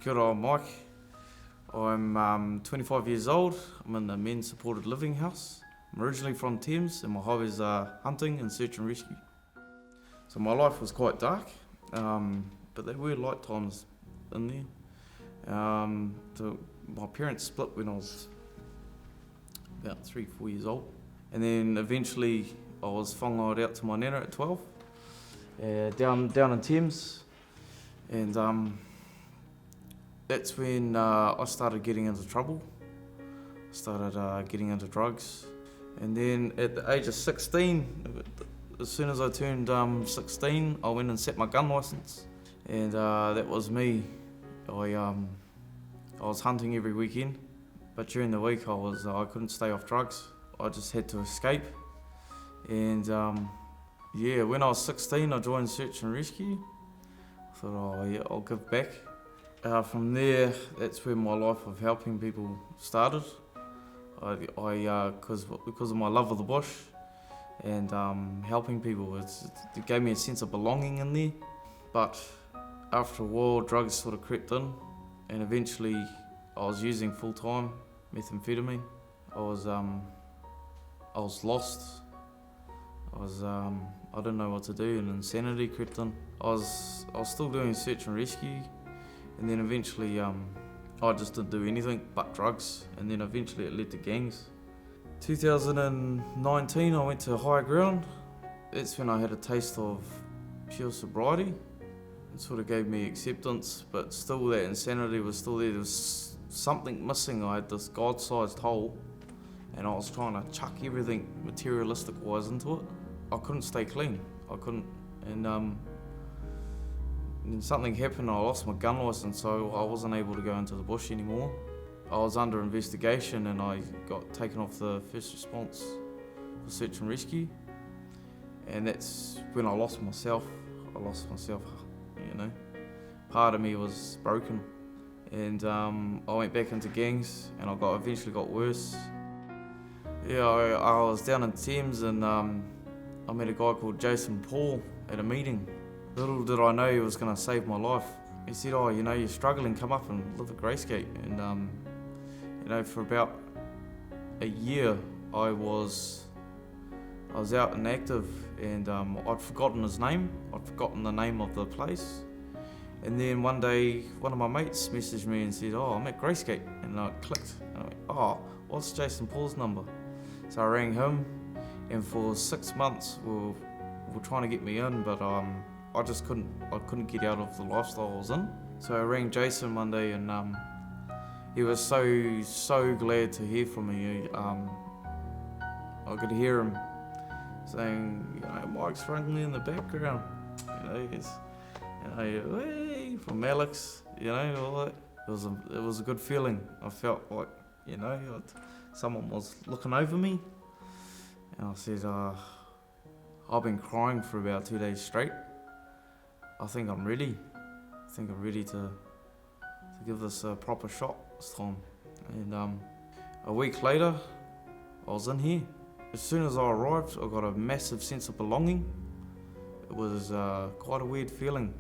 Kia ora, Mike. I'm 25 years old. I'm in the men's supported living house. I'm originally from Thames and my hobbies are hunting and search and rescue. So my life was quite dark, but there were light times in there. My parents split when I was about 3-4 years old. And then eventually I was whangaed out to my nana at 12, down in Thames. And that's when I started getting into trouble. I started getting into drugs. And then at the age of 16, as soon as I turned 16, I went and set my gun license. And that was me. I was hunting every weekend, but during the week I couldn't stay off drugs. I just had to escape. And when I was 16, I joined Search and Rescue. I thought, I'll give back. From there, that's where my life of helping people started. Because of my love of the bush and helping people, it gave me a sense of belonging in there. But after a while, drugs sort of crept in, and eventually I was using full-time methamphetamine. I was lost. I didn't know what to do, and insanity crept in. I was still doing search and rescue, and then eventually I just didn't do anything but drugs, and then eventually it led to gangs. 2019 I went to higher ground. That's when I had a taste of pure sobriety. It sort of gave me acceptance, but still that insanity was still there. There was something missing. I had this God-sized hole, and I was trying to chuck everything materialistic-wise into it. I couldn't stay clean. I couldn't, and then something happened. I lost my gun license, so I wasn't able to go into the bush anymore. I was under investigation, and I got taken off the first response for search and rescue, and that's when I lost myself. Part of me was broken, and I went back into gangs, and I eventually got worse. I was down in Thames, and I met a guy called Jason Paul at a meeting. Little did I know he was going to save my life. He said, you're struggling, come up and live at Grayscape. And for about a year I was out and active, and I'd forgotten his name. I'd forgotten the name of the place. And then one day, one of my mates messaged me and said, I'm at Grayscape. And I clicked. And I went, what's Jason Paul's number? So I rang him, and for 6 months we were trying to get me in, but I couldn't get out of the lifestyle I was in. So I rang Jason one day, and he was so glad to hear from me. I could hear him saying, Mike's friendly in the background. Hey, from Alex, all that. It was a good feeling. I felt like, someone was looking over me. And I said, I've been crying for about 2 days straight. I think I'm ready. To give this a proper shot this time. And a week later, I was in here. As soon as I arrived, I got a massive sense of belonging. It was quite a weird feeling.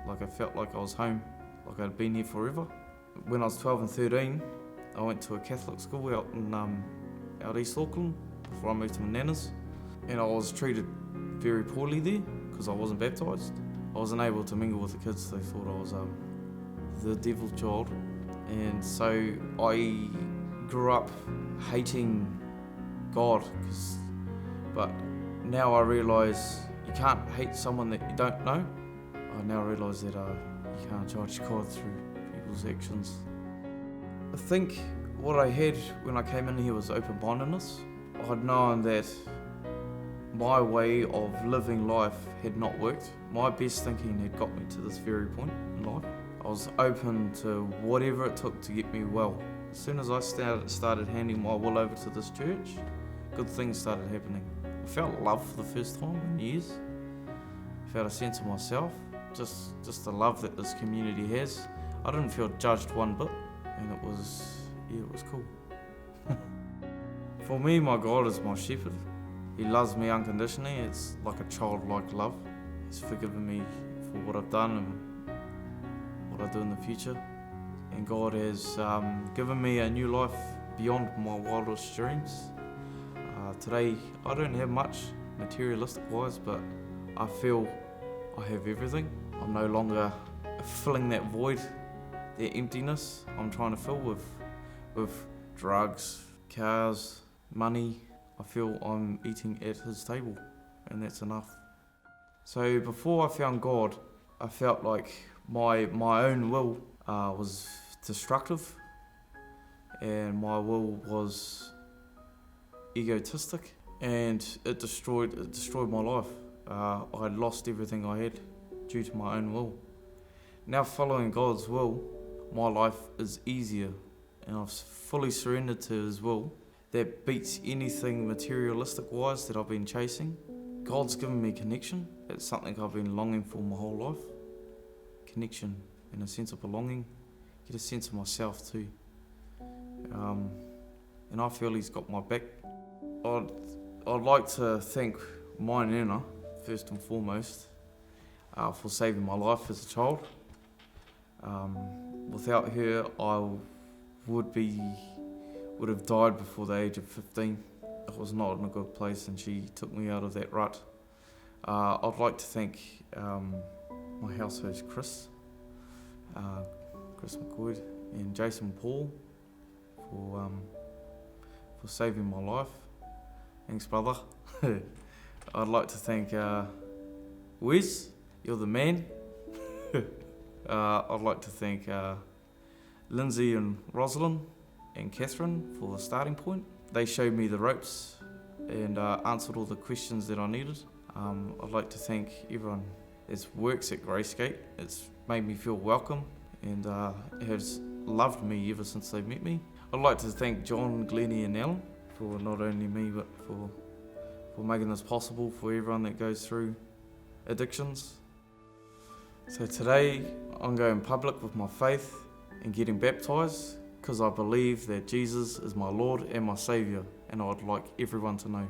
Like I felt like I was home, like I'd been here forever. When I was 12 and 13, I went to a Catholic school out East Auckland before I moved to my nana's. And I was treated very poorly there because I wasn't baptised. I wasn't able to mingle with the kids. They thought I was the devil's child. And so I grew up hating God. But now I realise you can't hate someone that you don't know. I now realise that you can't judge God through people's actions. I think what I had when I came in here was open-mindedness. I'd known that my way of living life had not worked. My best thinking had got me to this very point in life. I was open to whatever it took to get me well. As soon as I started handing my will over to this church, good things started happening. I felt love for the first time in years. I felt a sense of myself, just the love that this community has. I didn't feel judged one bit, and it was cool. For me, my God is my shepherd. He loves me unconditionally. It's like a childlike love. He's forgiven me for what I've done and what I do in the future. and God has given me a new life beyond my wildest dreams. Today, I don't have much materialistic wise, but I feel I have everything. I'm no longer filling that void, that emptiness I'm trying to fill with drugs, cars, money. I feel I'm eating at His table, and that's enough. So before I found God, I felt like my own will was destructive, and my will was egotistic, and it destroyed my life. I had lost everything I had due to my own will. Now following God's will, my life is easier, and I've fully surrendered to His will. That beats anything materialistic wise that I've been chasing. God's given me connection. It's something I've been longing for my whole life. Connection and a sense of belonging. Get a sense of myself too. And I feel He's got my back. I'd like to thank my Nana, first and foremost, for saving my life as a child. Without her, I would have died before the age of 15. I was not in a good place, and she took me out of that rut. I'd like to thank my house host Chris McCoy, and Jason Paul for saving my life. Thanks, brother. I'd like to thank Wes, you're the man. I'd like to thank Lindsay and Rosalind and Catherine for the starting point. They showed me the ropes and answered all the questions that I needed. I'd like to thank everyone that works at Gracegate. It's made me feel welcome and has loved me ever since they met me. I'd like to thank John, Glennie and Alan for not only me but for making this possible for everyone that goes through addictions. So today I'm going public with my faith and getting baptised because I believe that Jesus is my Lord and my Saviour, and I'd like everyone to know.